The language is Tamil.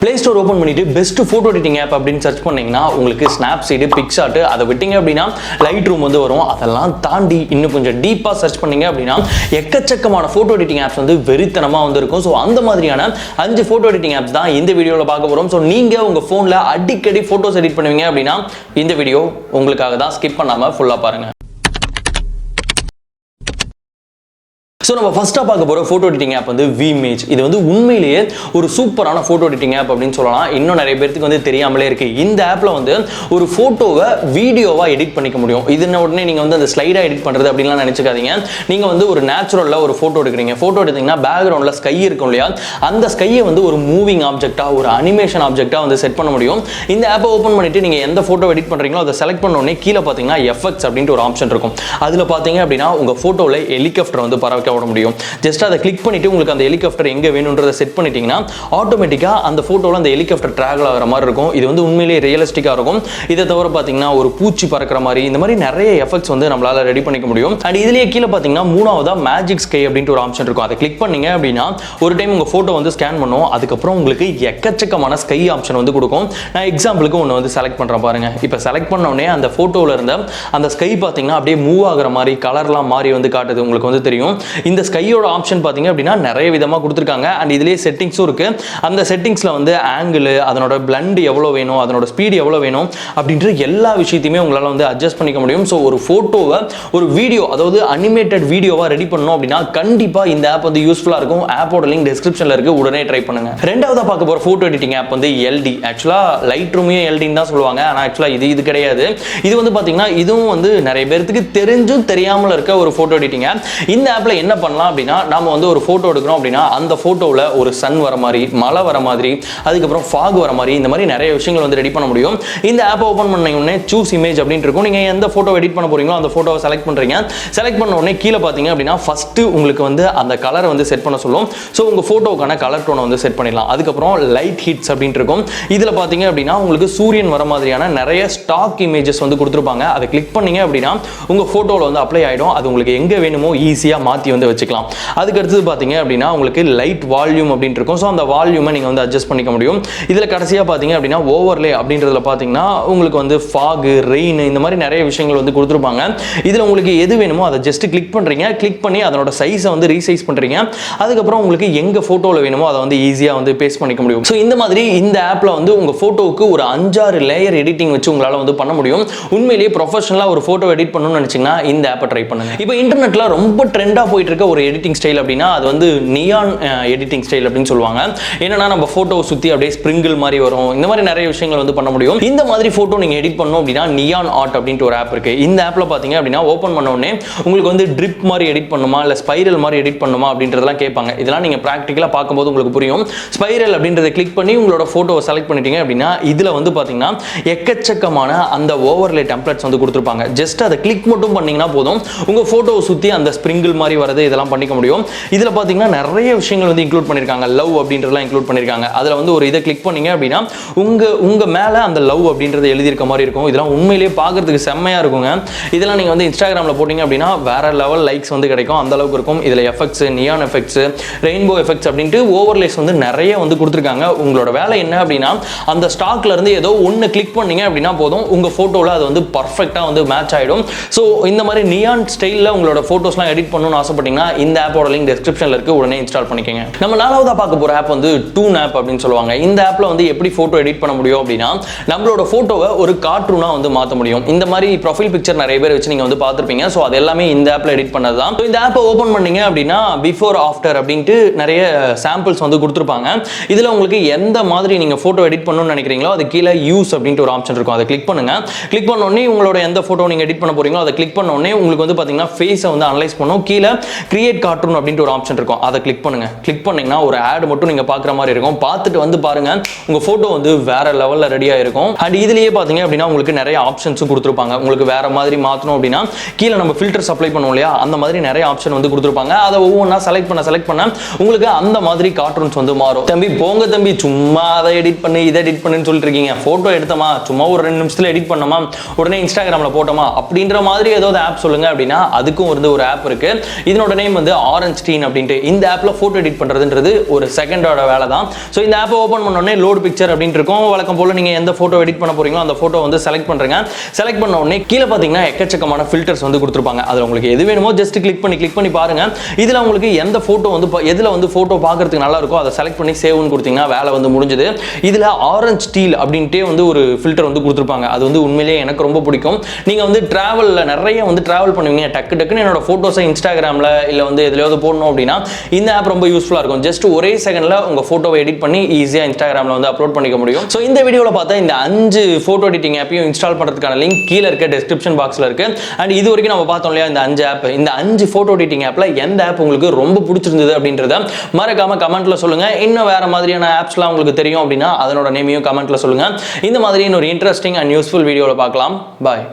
Play Store open பண்ணிட்டு best photo editing app அப்படின்னு சர்ச் பண்ணீங்கன்னா உங்களுக்கு Snapseed, PicShot அதை விட்டீங்க அப்படின்னா Lightroom வந்து வரும். அதெல்லாம் தாண்டி இன்னும் கொஞ்சம் டீப்பா சர்ச் பண்ணீங்க அப்படின்னா எக்கச்சக்கமான photo editing apps வந்து வெறித்தனமா வந்து இருக்கும். சோ அந்த மாதிரியான 5 photo editing apps தான் இந்த வீடியோல பார்க்க போறோம். சோ நீங்க உங்க போன்ல அடிக்கடி photos edit பண்ணுவீங்க அப்படின்னா இந்த வீடியோ உங்களுக்காக தான். ஸ்கிப் பண்ணாம ஃபுல்லா பாருங்க. So நம்ம ஃபர்ஸ்டா பார்க்க போற photo editing app வந்து VIMAGE. இது வந்து உண்மையிலேயே ஒரு சூப்பரான photo editing app அப்படினு சொல்லலாம். இன்னும் நிறைய பேருக்கு வந்து தெரியாமலே இருக்கு. இந்த ஆப்ல வந்து ஒரு போட்டோவை வீடியோவா எடிட் பண்ணிக்க முடியும். இதுன உடனே நீங்க வந்து அந்த ஸ்லைடா எடிட் பண்றது அப்படிலாம் நினைச்சுக்காதீங்க. நீங்க வந்து ஒரு நேச்சுரல்ல ஒரு போட்டோ எடுக்கறீங்க. போட்டோ எடுத்தீங்கன்னா பேக்ரவுண்ட்ல ஸ்கை இருக்கும் இல்லையா? அந்த ஸ்கையை வந்து ஒரு மூவிங் ஆப்ஜெக்ட்டா, ஒரு அனிமேஷன் ஆப்ஜெக்ட்டா வந்து செட் பண்ண முடியும். இந்த ஆப்பை ஓபன் பண்ணிட்டு நீங்க எந்த போட்டோ எடிட் பண்றீங்களோ அதை செலக்ட் பண்ண உடனே கீழ பாத்தீங்கன்னா எஃபெக்ட்ஸ் அப்படினு ஒரு ஆப்ஷன் இருக்கும். அதுல பாத்தீங்க அப்படினா உங்க போட்டோல ஹெலிகாப்டர் வந்து பறக்க முடியும். ஜஸ்ட் அதை கிளிக் பண்ணிட்டு உங்களுக்கு அந்த ஹெலிகாப்டர் எங்க வேணும்ன்றதை செட் பண்ணிட்டீங்கன்னா ஆட்டோமேட்டிக்கா அந்த போட்டோல அந்த ஹெலிகாப்டர் டிராவல் ஆகிற மாதிரி இருக்கும். இது வந்து உண்மையிலேயே ரியலிஸ்டிக்கா இருக்கும். இதை தவிர பாத்தீங்கன்னா ஒரு பூச்சி பறக்கிற மாதிரி இந்த மாதிரி நிறைய எஃபெக்ட்ஸ் வந்து நம்மளால ரெடி பண்ணிக்க முடியும். அண்ட் இதுலயே கீழே பாத்தீங்கன்னா மூணாவதா மேஜிக் ஸ்கை அப்படின்ற ஒரு ஆப்ஷன் இருக்கும். அதை கிளிக் பண்ணீங்க அப்படின்னா ஒரு டைம் உங்க போட்டோ வந்து ஸ்கேன் பண்ணும். அதுக்கப்புறம் உங்களுக்கு எக்கச்சக்கமான ஸ்கை ஆப்ஷன் வந்து கொடுக்கும். நான் எக்ஸாம்பிளுக்கு ஒன்று வந்து செலக்ட் பண்றேன் பாருங்க. இப்போ செலக்ட் பண்ண உடனே அந்த போட்டோல இருந்த அந்த ஸ்கை பாத்தீங்கன்னா அப்படியே மூவ் ஆகுற மாதிரி கலர்லாம் மாறி வந்து காட்டுது. உங்களுக்கு வந்து தெரியும். இந்த ஸ்கையோட ஆப்ஷன் பாத்தீங்க அப்படின்னா நிறைய விதமா கொடுத்திருக்காங்க. அண்ட் இதுலயே செட்டிங்ஸும் இருக்கு. அந்த செட்டிங்ஸ்ல வந்து ஆங்கிள், அதனோட பிளண்ட் எவ்வளவு வேணும், அதனோட ஸ்பீட் எவ்வளவு வேணும் அப்படின்ற எல்லா விஷயத்தையுமே உங்களால வந்து அட்ஜஸ்ட் பண்ணிக்க முடியும். ஸோ ஒரு போட்டோவை ஒரு வீடியோ, அதாவது அனிமேட்டட் வீடியோவா ரெடி பண்ணணும் அப்படின்னா கண்டிப்பா இந்த ஆப் வந்து யூஸ்ஃபுல்லா இருக்கும். ஆப்போட லிங்க் டிஸ்கிரிப்ஷன்ல இருக்கு. உடனே ட்ரை பண்ணுங்க. ரெண்டாவதா பார்க்க போற போட்டோ எடிட்டிங் ஆப் வந்து LD. ஆக்சுவலா லைட்ரூமையும் LDன்னு தான் சொல்லுவாங்க. ஆனா ஆக்சுவலா இது கிடையாது. இது வந்து பாத்தீங்கன்னா இதுவும் வந்து நிறைய பேருக்கு தெரிஞ்சும் தெரியாமல் இருக்க ஒரு போட்டோ எடிட்டிங் ஆப். இந்த ஆப்ல என்ன பண்ணலாம் அப்படின்னா நாம வந்து ஒரு போட்டோ எடுக்கிறோம் அப்படின்னா அந்த போட்டோல ஒரு சன் வர மாதிரி, மழை வர மாதிரி, அதுக்கப்புறம் ஃபாக் வர மாதிரி இந்த மாதிரி நிறைய விஷயங்கள் வந்து ரெடி பண்ண முடியும். இந்த ஆப்பை ஓபன் பண்ண உடனே சூஸ் இமேஜ் அப்படின்னு இருக்கும். நீங்க எந்த போட்டோ எடிட் பண்ண போறீங்களோ அந்த போட்டோவை செலக்ட் பண்றீங்க. செலக்ட் பண்ண உடனே கீழே பாத்தீங்க அப்படின்னா ஃபர்ஸ்ட் உங்களுக்கு வந்து அந்த கலரை வந்து செட் பண்ண சொல்லும். ஸோ உங்க போட்டோக்கான கலர் டோனை வந்து செட் பண்ணிடலாம். அதுக்கப்புறம் லைட் ஹிட்ஸ் அப்படின்னு இருக்கும். இதுல பாத்தீங்க அப்படின்னா உங்களுக்கு சூரியன் வர மாதிரியான நிறைய ஸ்டாக் இமேஜஸ் வந்து கொடுத்துருப்பாங்க. அதை கிளிக் பண்ணீங்க அப்படின்னா உங்க போட்டோல வந்து அப்ளை ஆயிடும். அது உங்களுக்கு எங்க வேணுமோ ஈஸியா மாத்தி வந்து வச்சுக்கலாம். அதுக்கு அடுத்து பாத்தீங்க அப்படின்னா உங்களுக்கு லைட் வால்யூம் அப்படின்னு இருக்கும். ஸோ அந்த வால்யூமை நீங்க வந்து அட்ஜஸ்ட் பண்ணிக்க முடியும். இதுல கடைசியா பாத்தீங்க அப்படின்னா ஓவர்லே அப்படின்றதுல பாத்தீங்கன்னா உங்களுக்கு வந்து ஃபாக், ரெயின் இந்த மாதிரி நிறைய விஷயங்கள் வந்து கொடுத்துருப்பாங்க. இதுல உங்களுக்கு எது வேணுமோ அதை ஜஸ்ட் கிளிக் பண்றீங்க. கிளிக் பண்ணி அதனோட சைஸை வந்து ரீசைஸ் பண்றீங்க. அதுக்கப்புறம் உங்களுக்கு எங்க போட்டோல வேணுமோ அதை வந்து ஈஸியா வந்து பேஸ்ட் பண்ணிக்க முடியும். ஸோ இந்த மாதிரி இந்த ஆப்ல வந்து உங்க போட்டோவுக்கு ஒரு 5-6 லேயர் எடிட்டிங் வச்சு உங்களால வந்து பண்ண முடியும். உண்மையிலேயே ப்ரொஃபஷனலா ஒரு போட்டோ எடிட் பண்ணணும்னு நினைச்சீங்கன்னா இந்த ஆப்பை ட்ரை பண்ணுங்க. இப்போ இன்டர்நெட்ல ரொம்ப ட்ரெண்டா போயிட்டு இருக்க ஒரு எடிட்டிங் ஸ்டைல் அப்படின்னா அது வந்து நியான் எடிட்டிங் ஸ்டைல் அப்படின்னு சொல்லுவாங்க. என்னன்னா நம்ம போட்டோவை சுத்தி அப்படியே ஸ்ப்ரிங்கிள் மாதிரி வரும். இந்த மாதிரி நிறைய விஷயங்கள் வந்து பண்ண முடியும். இந்த மாதிரி போட்டோ நீங்க எடிட் பண்ணணும் அப்படின்னா நியான் ஆர்ட் அப்படின்ற ஒரு ஆப் இருக்கு. இந்த ஆப்ல பாத்தீங்க அப்படின்னா ஓபன் பண்ண உடனே உங்களுக்கு வந்து ட்ரிப் மாதிரி எடிட் பண்ணுமா இல்ல ஸ்பைரல் மாதிரி எடிட் பண்ணுமா அப்படின்றதெல்லாம் கேட்பாங்க. இதெல்லாம் நீங்க பிராக்டிகலா பார்க்கும்போது உங்களுக்கு புரியும். ஸ்பைரல் அப்படின்றத கிளிக் பண்ணி உங்களோட போட்டோவை செலக்ட் பண்ணிட்டீங்க அப்படின்னா இதுல வந்து பாத்தீங்கன்னா எக்கச்சக்கமான அந்த ஓவர்லே டெம்ப்ளேட்ஸ் வந்து கொடுத்துருப்பாங்க. ஜஸ்ட் அதை கிளிக் மட்டும் பண்ணீங்கன்னா போதும் உங்க போட்டோவை சுத்தி அந்த ஸ்ப்ரிங்கிள் மாதிரி வரது இதெல்லாம் பண்ணிக்க முடியும். இதுல பாத்தீங்கன்னா நிறைய விஷயங்கள் வந்து இன்க்ளூட் பண்ணிருக்காங்க. லவ் அப்படின்றதெல்லாம் இன்க்ளூட் பண்ணிருக்காங்க. அதுல வந்து ஒரு இதை கிளிக் பண்ணீங்க அப்படின்னா உங்க மேல அந்த லவ் அப்படின்றது எழுதியிருக்க மாதிரி இருக்கும். இதெல்லாம் உண்மையிலேயே பார்க்கிறதுக்கு செம்மையா இருக்குங்க. இதெல்லாம் நீங்க வந்து இன்ஸ்டாகிராம்ல போட்டீங்க அப்படின்னா வேற லெவல் லைக்ஸ் வந்து கிடைக்கும். அந்த அளவுக்கு இருக்கும். இதுல effects, neon effects, rainbow effects அப்படின்ட்டு ஓவர்லேஸ் வந்து நிறைய வந்து கொடுத்துருக்காங்க. உங்களோட வேலை என்ன அப்படின்னா அந்த ஸ்டாக்ல இருந்து ஏதோ ஒன்னு கிளிக் பண்ணீங்க அப்படின்னா போதும் உங்க போட்டோல அது வந்து பர்ஃபெக்ட்டா வந்து மேட்ச் ஆயிடும். ஸோ இந்த மாதிரி நியான் ஸ்டைல்ல உங்களோட போட்டோஸ்லாம் எடிட் பண்ணணும்னு ஆசைப்பட்டீங்கன்னா இந்த ஆப்போட லிங்க் டிஸ்கிரிப்ஷன்ல இருக்கு. உடனே இன்ஸ்டால் பண்ணிக்கங்க. நம்ம நாலாவதா பார்க்க போற ஆப் வந்து டூன் ஆப் அப்படின்னு சொல்லுவாங்க. இந்த ஆப்ல வந்து எப்படி போட்டோ எடிட் பண்ண முடியும் அப்படின்னா நம்மளோட போட்டோவை ஒரு கார்ட்டூனா வந்து மாத்த முடியும். இந்த மாதிரி ப்ரொஃபைல் பிக்சர் நிறைய பேர் வச்சு நீங்க வந்து பார்த்திருப்பீங்க. சோ அது எல்லாமே இந்த ஆப்ல எடிட் பண்ணதுதான். இந்த ஆப்பை ஓபன் பண்ணீங்க அப்படின்னா பிஃபோர் ஆஃப்டர் அப்படின்ட்டு நிறைய சாம்பிள்ஸ் வந்து கொடுத்துருப்பாங்க. இதுல உங்களுக்கு எந்த மாதிரி நீங்க போட்டோ எடிட் பண்ணணும்னு நினைக்கிறீங்களோ அது கீழே யூஸ் அப்படின்ட்டு ஒரு ஆப்ஷன் இருக்கும். அதை கிளிக் பண்ணுங்க. கிளிக் பண்ண உடனே உங்களோட எந்த போட்டோ நீங்க எடிட் பண்ண போறீங்களோ அதை கிளிக் பண்ண உடனே உங்களுக்கு வந்து பாத்தீங்கன்னா ஃபேஸை வந்து அனலைஸ் பண்ணும். கீழே கிரியேட் கார்ட்டூன் அப்படின்ட்டு ஒரு ஆப்ஷன் இருக்கும். அதை கிளிக் பண்ணுங்க. கிளிக் பண்ணீங்கன்னா ஒரு ஆட் மட்டும் நீங்க பாக்குற மாதிரி இருக்கும். பார்த்துட்டு வந்து பாருங்க உங்க போட்டோ வந்து வேற லெவல்ல ரெடியா இருக்கும். அண்ட் இதுலயே பாத்தீங்க அப்படின்னா உங்களுக்கு நிறைய ஆப்ஷன்ஸ் கொடுத்துருப்பாங்க. உங்களுக்கு வேற மாதிரி மாத்தணும் அப்படின்னா கீழே நம்ம ஃபில்டர்ஸ் அப்ளை பண்ணுவோம் இல்லையா, அந்த மாதிரி நிறைய ஆப்ஷன் வந்து கொடுத்துருப்பாங்க. அதை ஒவ்வொன்றா செலக்ட் பண்ண உங்களுக்கு அந்த மாதிரி கார்ட்டூன்ஸ் வந்து மாறும். தம்பி போங்க தம்பி, சும்மா அதை எடிட் பண்ணி இதை எடிட் பண்ணுன்னு சொல்லிட்டு இருக்கீங்க. போட்டோ எடுத்தமா சும்மா ஒரு 2 நிமிஷத்துல எடிட் பண்ணமா உடனே இன்ஸ்டாகிராம்ல போட்டோமா அப்படின்ற மாதிரி ஏதாவது ஆப் சொல்லுங்க அப்படின்னா அதுக்கும் வந்து ஒரு ஆப் இருக்கு. இதனோட இதனோட நேம் வந்து ஆரஞ்ச் டீன் அப்படின்ட்டு. இந்த ஆப்ல போட்டோ எடிட் பண்றதுன்றது ஒரு செகண்டோட வேலை தான். ஸோ இந்த ஆப்பை ஓப்பன் பண்ண உடனே லோட் பிக்சர் அப்படின்ட்டு இருக்கும். வழக்கம் போல நீங்க எந்த போட்டோ எடிட் பண்ண போறீங்களோ அந்த போட்டோ வந்து செலக்ட் பண்றீங்க. செலக்ட் பண்ண உடனே கீழே பாத்தீங்கன்னா எக்கச்சக்கமான ஃபில்டர்ஸ் வந்து கொடுத்துருப்பாங்க. அதுல உங்களுக்கு எது வேணுமோ ஜஸ்ட் கிளிக் பண்ணி பாருங்க. இதுல உங்களுக்கு எந்த போட்டோ வந்து எதுல வந்து போட்டோ பார்க்கறதுக்கு நல்லா இருக்கோ அதை செலக்ட் பண்ணி சேவ்னு கொடுத்தீங்கன்னா வேலை வந்து முடிஞ்சது. இதுல ஆரஞ்ச் டீல் அப்படின்ட்டே வந்து ஒரு ஃபில்டர் வந்து கொடுத்துருப்பாங்க. அது வந்து உண்மையிலேயே எனக்கு ரொம்ப பிடிக்கும். நீங்க வந்து டிராவல்ல நிறைய வந்து டிராவல் பண்ணுவீங்க, டக்குன்னு என்னோட போட்டோஸை இன்ஸ்டாகிராம்ல இல்ல வந்து எதுலயாவது போடணும் அப்படின்னா இந்த ஆப் ரொம்ப யூஸ்ஃபுல்லா இருக்கும். ஜஸ்ட் ஒரே செகண்ட்ல உங்க போட்டோவை எடிட் பண்ணி ஈஸியா இன்ஸ்டாகிராம்ல வந்து அப்லோட் பண்ணிக்க முடியும். ஸோ இந்த வீடியோவில் பார்த்தா இந்த 5 போட்டோ எடிட்டிங் ஆப்பையும் இன்ஸ்டால் பண்றதுக்கான லிங்க் கீழே இருக்க டிஸ்கிரிப்ஷன் பாக்ஸ்ல இருக்கு. அண்ட் இது வரைக்கும் நம்ம பார்த்தோம் இல்லையா இந்த 5 ஆப், இந்த 5 போட்டோ எடிட்டிங் ஆப்ல எந்த ஆப் உங்களுக்கு ரொம்ப பிடிச்சிருந்தது அப்படின்றத மறக்காம கமெண்ட்ல சொல்லுங்க. இன்னும் வேற மாதிரியான ஆப்ஸ்லாம் உங்களுக்கு தெரியும் அப்படின்னா அதனோட நேமையும் கமெண்ட்ல சொல்லுங்க. இந்த மாதிரி இன்னொரு இன்ட்ரெஸ்டிங் அண்ட் யூஸ்ஃபுல் வீடியோவில் பார்க்கலாம். பாய்.